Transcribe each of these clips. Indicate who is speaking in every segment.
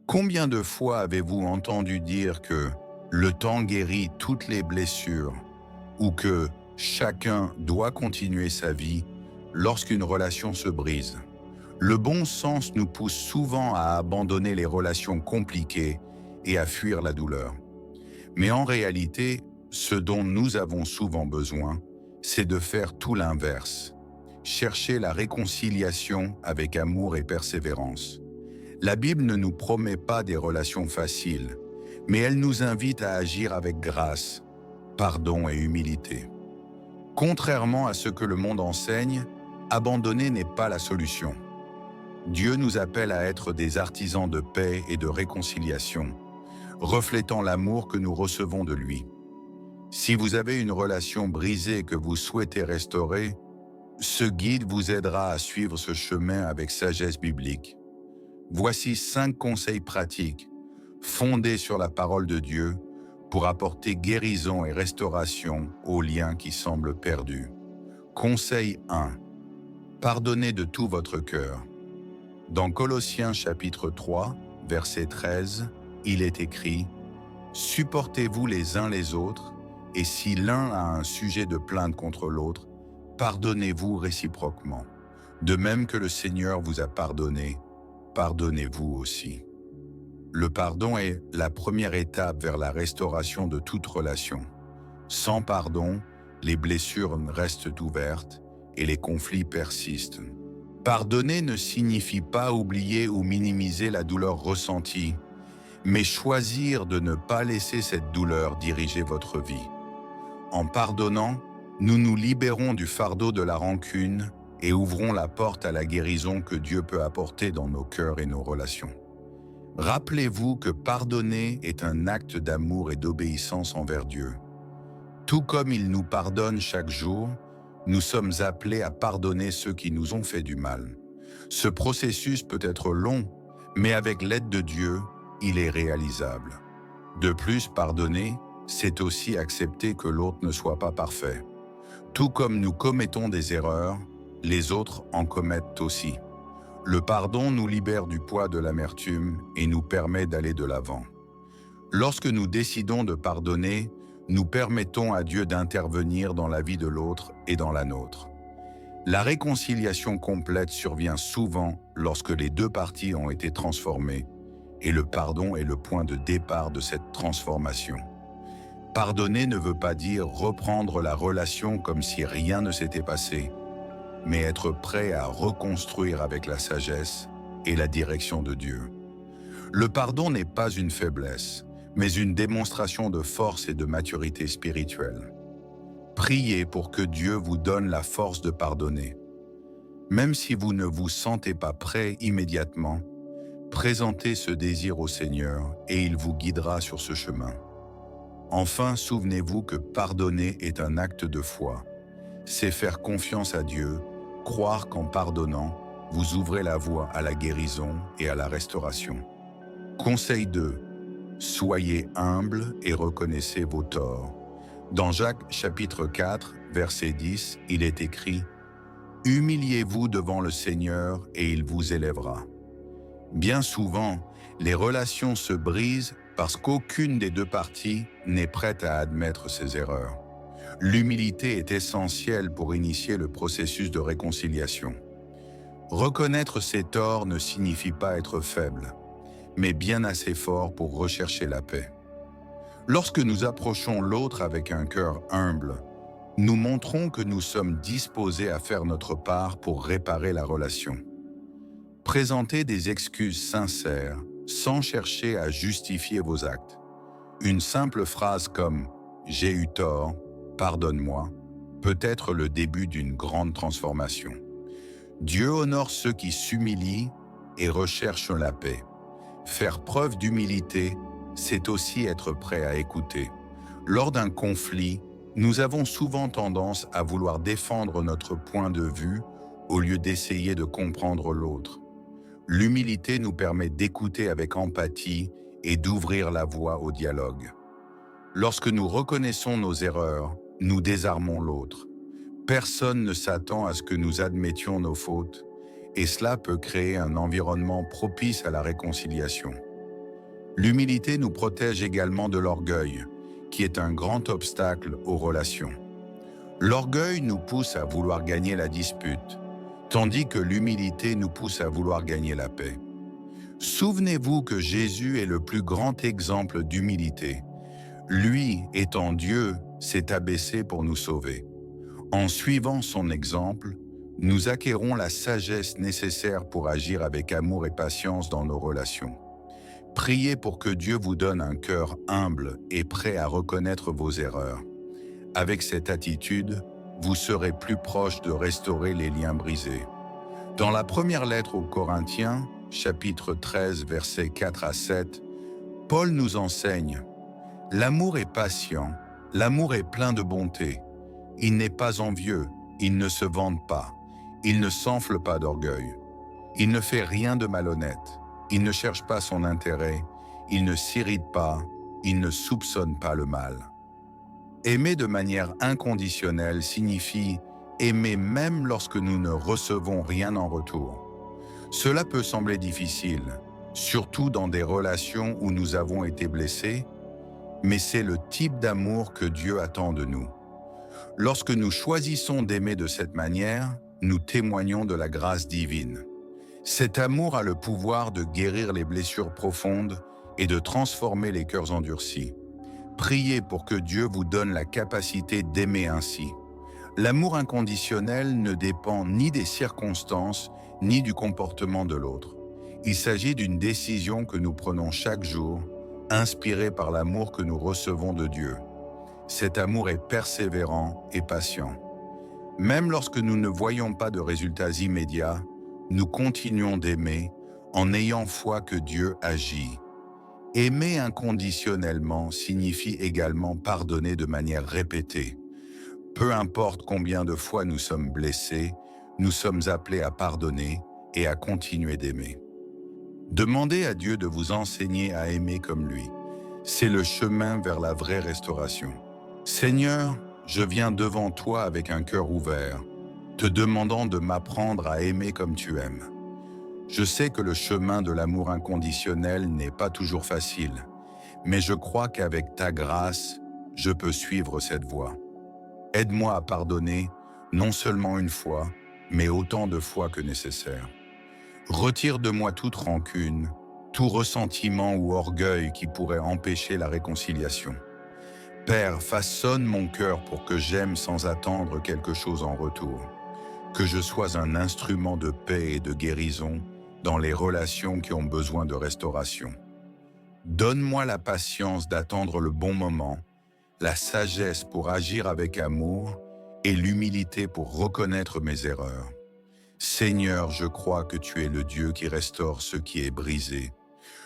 Speaker 1: Combien de fois avez-vous entendu dire que le temps guérit toutes les blessures ou que chacun doit continuer sa vie lorsqu'une relation se brise? Le bon sens nous pousse souvent à abandonner les relations compliquées et à fuir la douleur. Mais en réalité, ce dont nous avons souvent besoin, c'est de faire tout l'inverse. Chercher la réconciliation avec amour et persévérance. La Bible ne nous promet pas des relations faciles, mais elle nous invite à agir avec grâce, pardon et humilité. Contrairement à ce que le monde enseigne, abandonner n'est pas la solution. Dieu nous appelle à être des artisans de paix et de réconciliation, reflétant l'amour que nous recevons de lui. Si vous avez une relation brisée que vous souhaitez restaurer, ce guide vous aidera à suivre ce chemin avec sagesse biblique. Voici 5 conseils pratiques, fondés sur la parole de Dieu, pour apporter guérison et restauration aux liens qui semblent perdus. Conseil 1. Pardonnez de tout votre cœur. Dans Colossiens chapitre 3, verset 13, il est écrit « Supportez-vous les uns les autres, et si l'un a un sujet de plainte contre l'autre, pardonnez-vous réciproquement. De même que le Seigneur vous a pardonné, pardonnez-vous aussi. » Le pardon est la première étape vers la restauration de toute relation. Sans pardon, les blessures restent ouvertes et les conflits persistent. Pardonner ne signifie pas oublier ou minimiser la douleur ressentie, mais choisir de ne pas laisser cette douleur diriger votre vie. En pardonnant, nous nous libérons du fardeau de la rancune et ouvrons la porte à la guérison que Dieu peut apporter dans nos cœurs et nos relations. Rappelez-vous que pardonner est un acte d'amour et d'obéissance envers Dieu. Tout comme il nous pardonne chaque jour, nous sommes appelés à pardonner ceux qui nous ont fait du mal. Ce processus peut être long, mais avec l'aide de Dieu, il est réalisable. De plus, pardonner, c'est aussi accepter que l'autre ne soit pas parfait. Tout comme nous commettons des erreurs, les autres en commettent aussi. Le pardon nous libère du poids de l'amertume et nous permet d'aller de l'avant. Lorsque nous décidons de pardonner, nous permettons à Dieu d'intervenir dans la vie de l'autre et dans la nôtre. La réconciliation complète survient souvent lorsque les deux parties ont été transformées, et le pardon est le point de départ de cette transformation. Pardonner ne veut pas dire reprendre la relation comme si rien ne s'était passé, mais être prêt à reconstruire avec la sagesse et la direction de Dieu. Le pardon n'est pas une faiblesse, mais une démonstration de force et de maturité spirituelle. Priez pour que Dieu vous donne la force de pardonner. Même si vous ne vous sentez pas prêt immédiatement, présentez ce désir au Seigneur et il vous guidera sur ce chemin. Enfin, souvenez-vous que pardonner est un acte de foi. C'est faire confiance à Dieu, croire qu'en pardonnant, vous ouvrez la voie à la guérison et à la restauration. Conseil 2. Soyez humble et reconnaissez vos torts. Dans Jacques chapitre 4, verset 10, il est écrit « Humiliez-vous devant le Seigneur et il vous élèvera. » Bien souvent, les relations se brisent parce qu'aucune des deux parties n'est prête à admettre ses erreurs. L'humilité est essentielle pour initier le processus de réconciliation. Reconnaître ses torts ne signifie pas être faible, mais bien assez fort pour rechercher la paix. Lorsque nous approchons l'autre avec un cœur humble, nous montrons que nous sommes disposés à faire notre part pour réparer la relation. Présentez des excuses sincères, sans chercher à justifier vos actes. Une simple phrase comme « J'ai eu tort, pardonne-moi » peut être le début d'une grande transformation. Dieu honore ceux qui s'humilient et recherchent la paix. Faire preuve d'humilité, c'est aussi être prêt à écouter. Lors d'un conflit, nous avons souvent tendance à vouloir défendre notre point de vue au lieu d'essayer de comprendre l'autre. L'humilité nous permet d'écouter avec empathie et d'ouvrir la voie au dialogue. Lorsque nous reconnaissons nos erreurs, nous désarmons l'autre. Personne ne s'attend à ce que nous admettions nos fautes, et cela peut créer un environnement propice à la réconciliation. L'humilité nous protège également de l'orgueil, qui est un grand obstacle aux relations. L'orgueil nous pousse à vouloir gagner la dispute, tandis que l'humilité nous pousse à vouloir gagner la paix. Souvenez-vous que Jésus est le plus grand exemple d'humilité. Lui, étant Dieu, s'est abaissé pour nous sauver. En suivant son exemple, nous acquérons la sagesse nécessaire pour agir avec amour et patience dans nos relations. Priez pour que Dieu vous donne un cœur humble et prêt à reconnaître vos erreurs. Avec cette attitude, vous serez plus proche de restaurer les liens brisés. Dans la première lettre aux Corinthiens, chapitre 13, versets 4 à 7, Paul nous enseigne « L'amour est patient, l'amour est plein de bonté. Il n'est pas envieux, il ne se vante pas, il ne s'enfle pas d'orgueil. Il ne fait rien de malhonnête, il ne cherche pas son intérêt, il ne s'irrite pas, il ne soupçonne pas le mal. » Aimer de manière inconditionnelle signifie aimer même lorsque nous ne recevons rien en retour. Cela peut sembler difficile, surtout dans des relations où nous avons été blessés, mais c'est le type d'amour que Dieu attend de nous. Lorsque nous choisissons d'aimer de cette manière, nous témoignons de la grâce divine. Cet amour a le pouvoir de guérir les blessures profondes et de transformer les cœurs endurcis. Priez pour que Dieu vous donne la capacité d'aimer ainsi. L'amour inconditionnel ne dépend ni des circonstances, ni du comportement de l'autre. Il s'agit d'une décision que nous prenons chaque jour, inspirée par l'amour que nous recevons de Dieu. Cet amour est persévérant et patient. Même lorsque nous ne voyons pas de résultats immédiats, nous continuons d'aimer en ayant foi que Dieu agit. Aimer inconditionnellement signifie également pardonner de manière répétée. Peu importe combien de fois nous sommes blessés, nous sommes appelés à pardonner et à continuer d'aimer. Demandez à Dieu de vous enseigner à aimer comme lui. C'est le chemin vers la vraie restauration. Seigneur, je viens devant toi avec un cœur ouvert, te demandant de m'apprendre à aimer comme tu aimes. Je sais que le chemin de l'amour inconditionnel n'est pas toujours facile, mais je crois qu'avec ta grâce, je peux suivre cette voie. Aide-moi à pardonner, non seulement une fois, mais autant de fois que nécessaire. Retire de moi toute rancune, tout ressentiment ou orgueil qui pourrait empêcher la réconciliation. Père, façonne mon cœur pour que j'aime sans attendre quelque chose en retour. Que je sois un instrument de paix et de guérison dans les relations qui ont besoin de restauration. Donne-moi la patience d'attendre le bon moment, la sagesse pour agir avec amour et l'humilité pour reconnaître mes erreurs. Seigneur, je crois que tu es le Dieu qui restaure ce qui est brisé.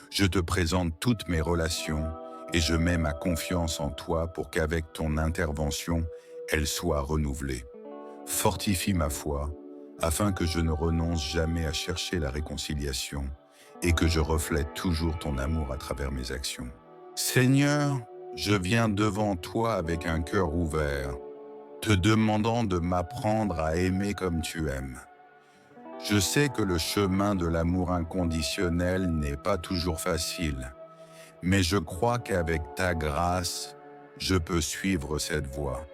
Speaker 1: Je te présente toutes mes relations et je mets ma confiance en toi pour qu'avec ton intervention, elles soient renouvelées. Fortifie ma foi, afin que je ne renonce jamais à chercher la réconciliation et que je reflète toujours ton amour à travers mes actions. Seigneur, je viens devant toi avec un cœur ouvert, te demandant de m'apprendre à aimer comme tu aimes. Je sais que le chemin de l'amour inconditionnel n'est pas toujours facile, mais je crois qu'avec ta grâce, je peux suivre cette voie.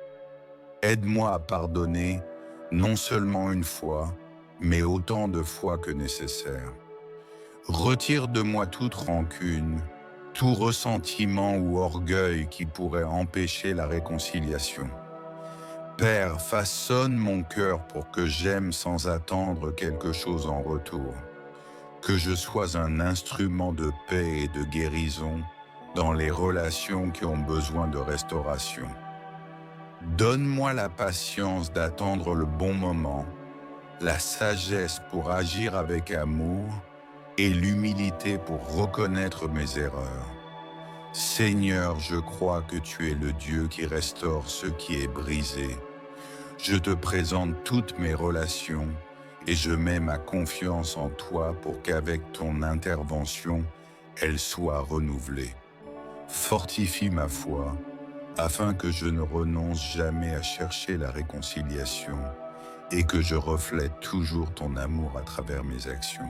Speaker 1: Aide-moi à pardonner, non seulement une fois, mais autant de fois que nécessaire. Retire de moi toute rancune, tout ressentiment ou orgueil qui pourrait empêcher la réconciliation. Père, façonne mon cœur pour que j'aime sans attendre quelque chose en retour. Que je sois un instrument de paix et de guérison dans les relations qui ont besoin de restauration. Donne-moi la patience d'attendre le bon moment, la sagesse pour agir avec amour et l'humilité pour reconnaître mes erreurs. Seigneur, je crois que tu es le Dieu qui restaure ce qui est brisé. Je te présente toutes mes relations et je mets ma confiance en toi pour qu'avec ton intervention, elles soient renouvelées. Fortifie ma foi, afin que je ne renonce jamais à chercher la réconciliation et que je reflète toujours ton amour à travers mes actions.